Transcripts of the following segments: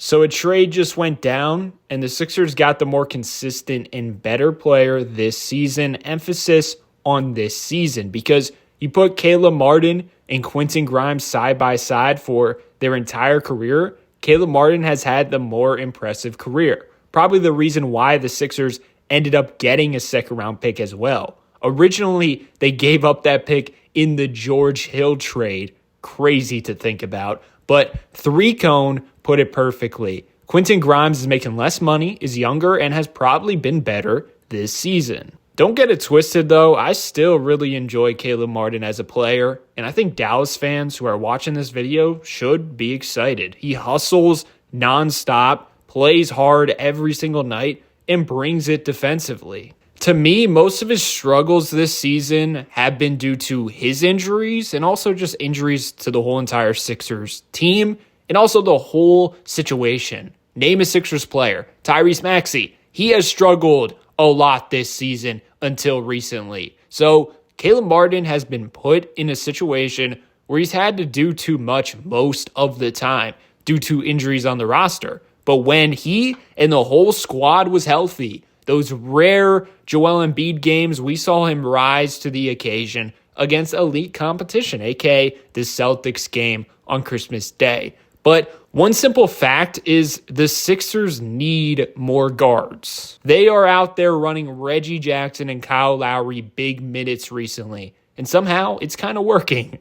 So a trade just went down, and the Sixers got the more consistent and better player this season. Emphasis on this season, because you put Caleb Martin and Quentin Grimes side by side for their entire career. Caleb Martin has had the more impressive career. Probably the reason why the Sixers ended up getting a second-round pick as well. Originally, they gave up that pick in the George Hill trade. Crazy to think about. But 3Cone put it perfectly. Quentin Grimes is making less money, is younger, and has probably been better this season. Don't get it twisted, though. I still really enjoy Caleb Martin as a player, and I think Dallas fans who are watching this video should be excited. He hustles nonstop, plays hard every single night, and brings it defensively. To me, most of his struggles this season have been due to his injuries and also just injuries to the whole entire Sixers team and also the whole situation. Name a Sixers player. Tyrese Maxey. He has struggled a lot this season until recently. So Caleb Martin has been put in a situation where he's had to do too much most of the time due to injuries on the roster. But when he and the whole squad was healthy, those rare Joel Embiid games, we saw him rise to the occasion against elite competition, aka the Celtics game on Christmas Day. But one simple fact is the Sixers need more guards. They are out there running Reggie Jackson and Kyle Lowry big minutes recently, and somehow it's kind of working.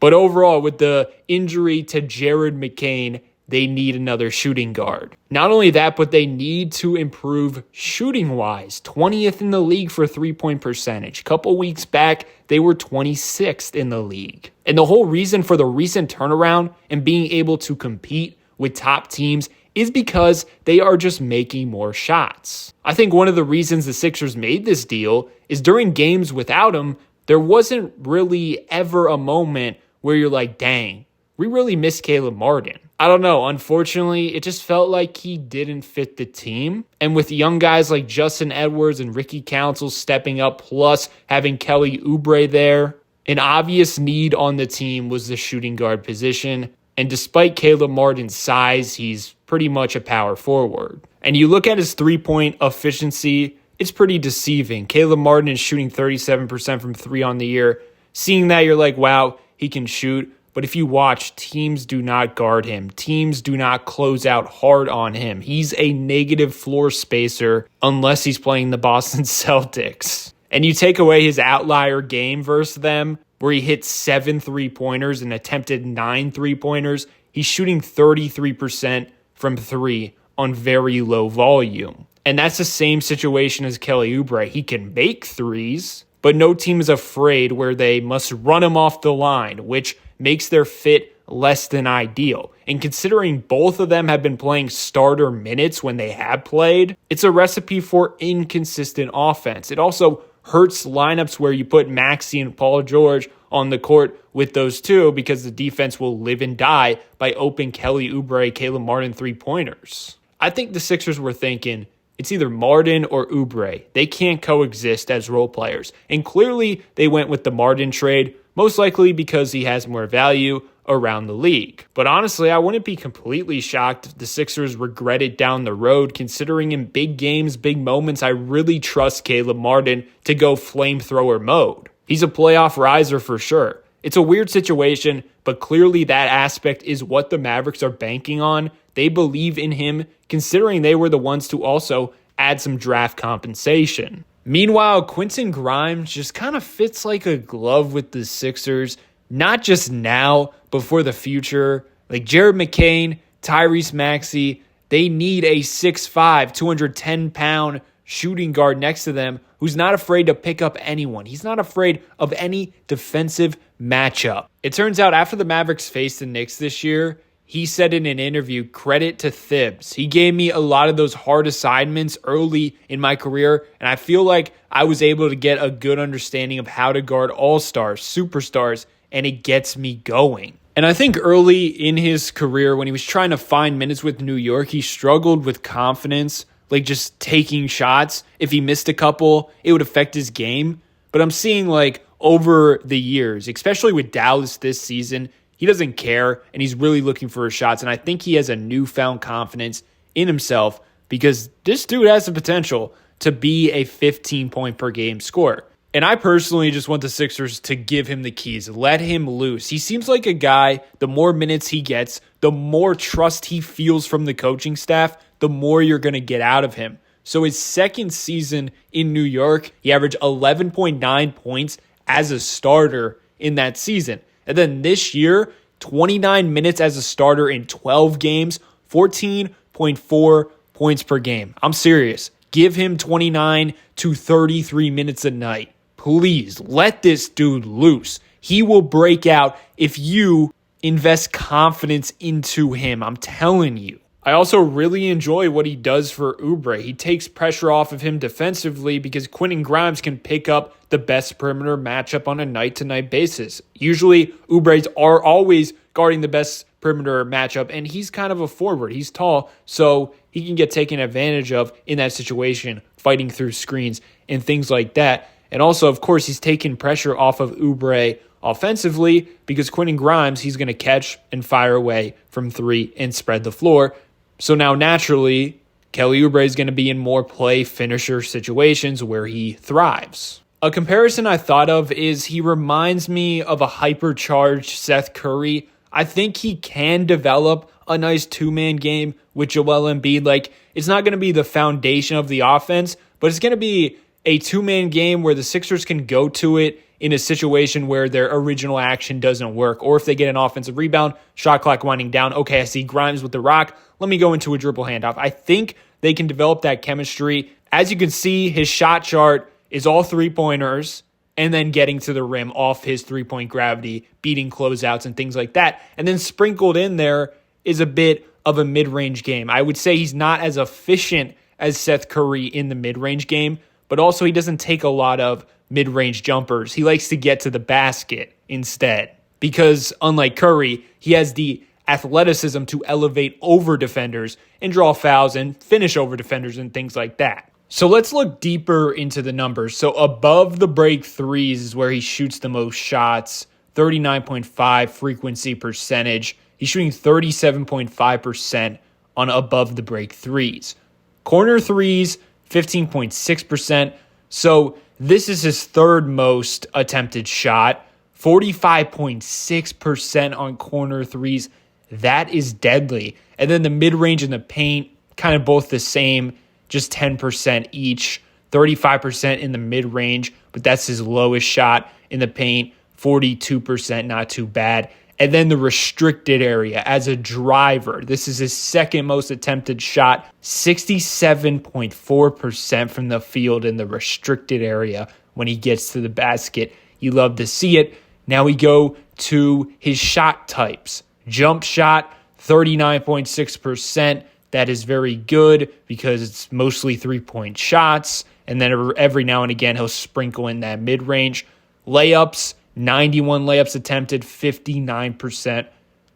But overall, with the injury to Jared McCain, they need another shooting guard. Not only that, but they need to improve shooting-wise. 20th in the league for three-point percentage. A couple weeks back, they were 26th in the league. And the whole reason for the recent turnaround and being able to compete with top teams is because they are just making more shots. I think one of the reasons the Sixers made this deal is during games without him, there wasn't really ever a moment where you're like, dang, we really miss Caleb Martin. I don't know. Unfortunately, it just felt like he didn't fit the team. And with young guys like Justin Edwards and Ricky Council stepping up, plus having Kelly Oubre there, an obvious need on the team was the shooting guard position. And despite Caleb Martin's size, he's pretty much a power forward. And you look at his three-point efficiency, it's pretty deceiving. Caleb Martin is shooting 37% from three on the year. Seeing that, you're like, wow, he can shoot. But if you watch, teams do not guard him. Teams do not close out hard on him. He's a negative floor spacer unless he's playing the Boston Celtics. And you take away his outlier game versus them, where he hit 7 3-pointers and attempted 9 3-pointers. He's shooting 33% from three on very low volume. And that's the same situation as Kelly Oubre. He can make threes, but no team is afraid where they must run him off the line, which makes their fit less than ideal. And considering both of them have been playing starter minutes when they have played, it's a recipe for inconsistent offense. It also hurts lineups where you put Maxey and Paul George on the court with those two because the defense will live and die by open Kelly Oubre, Caleb Martin 3-pointers. I think the Sixers were thinking, it's either Martin or Oubre. They can't coexist as role players. And clearly they went with the Martin trade, most likely because he has more value around the league. But honestly, I wouldn't be completely shocked if the Sixers regret it down the road, considering in big games, big moments, I really trust Caleb Martin to go flamethrower mode. He's a playoff riser for sure. It's a weird situation, but clearly that aspect is what the Mavericks are banking on. They believe in him, considering they were the ones to also add some draft compensation. Meanwhile, Quentin Grimes just kind of fits like a glove with the Sixers, not just now, but for the future. Like Jared McCain, Tyrese Maxey, they need a 6'5", 210-pound shooting guard next to them who's not afraid to pick up anyone. He's not afraid of any defensive matchup. It turns out after the Mavericks faced the Knicks this year, he said in an interview, credit to Thibs. He gave me a lot of those hard assignments early in my career, and I feel like I was able to get a good understanding of how to guard all-stars, superstars, and it gets me going. And I think early in his career, when he was trying to find minutes with New York, he struggled with confidence, like just taking shots. If he missed a couple, it would affect his game. But I'm seeing like over the years, especially with Dallas this season, he doesn't care, and he's really looking for his shots. And I think he has a newfound confidence in himself because this dude has the potential to be a 15-point per game scorer. And I personally just want the Sixers to give him the keys, let him loose. He seems like a guy, the more minutes he gets, the more trust he feels from the coaching staff, the more you're going to get out of him. So his second season in New York, he averaged 11.9 points as a starter in that season. And then this year, 29 minutes as a starter in 12 games, 14.4 points per game. I'm serious. Give him 29 to 33 minutes a night. Please let this dude loose. He will break out if you invest confidence into him. I'm telling you. I also really enjoy what he does for Oubre. He takes pressure off of him defensively because Quentin Grimes can pick up the best perimeter matchup on a night-to-night basis. Usually, Oubre's are always guarding the best perimeter matchup, and he's kind of a forward. He's tall, so he can get taken advantage of in that situation, fighting through screens and things like that. And also, of course, he's taking pressure off of Oubre offensively because Quentin Grimes, he's going to catch and fire away from three and spread the floor. So now, naturally, Kelly Oubre is going to be in more play finisher situations where he thrives. A comparison I thought of is he reminds me of a hypercharged Seth Curry. I think he can develop a nice two-man game with Joel Embiid. Like, it's not going to be the foundation of the offense, but it's going to be a two-man game where the Sixers can go to it in a situation where their original action doesn't work. Or if they get an offensive rebound, shot clock winding down, okay, I see Grimes with the rock, let me go into a dribble handoff. I think they can develop that chemistry. As you can see, his shot chart is all three-pointers and then getting to the rim off his three-point gravity, beating closeouts and things like that. And then sprinkled in there is a bit of a mid-range game. I would say he's not as efficient as Seth Curry in the mid-range game, but also he doesn't take a lot of mid-range jumpers. He likes to get to the basket instead because, unlike Curry, he has the athleticism to elevate over defenders and draw fouls and finish over defenders and things like that. So let's look deeper into the numbers. So above the break threes is where he shoots the most shots, 39.5 frequency percentage. He's shooting 37.5% on above the break threes. Corner threes, 15.6%. So this is his third most attempted shot, 45.6% on corner threes. That is deadly. And then the mid-range and the paint, kind of both the same, just 10% each, 35% in the mid-range, but that's his lowest shot in the paint, 42%, not too bad. And then the restricted area as a driver, this is his second most attempted shot, 67.4% from the field in the restricted area when he gets to the basket. You love to see it. Now we go to his shot types. Jump shot, 39.6%. That is very good because it's mostly three-point shots. And then every now and again, he'll sprinkle in that mid-range. Layups, 91 layups attempted, 59%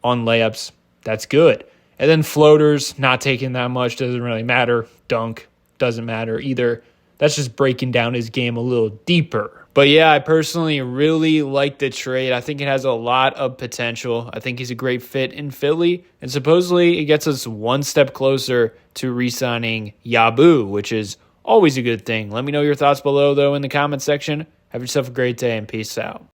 on layups. That's good. And then floaters, not taking that much, doesn't really matter. Dunk, doesn't matter either. That's just breaking down his game a little deeper. But yeah, I personally really like the trade. I think it has a lot of potential. I think he's a great fit in Philly. And supposedly it gets us one step closer to re-signing Yabu, which is always a good thing. Let me know your thoughts below, though, in the comment section. Have yourself a great day and peace out.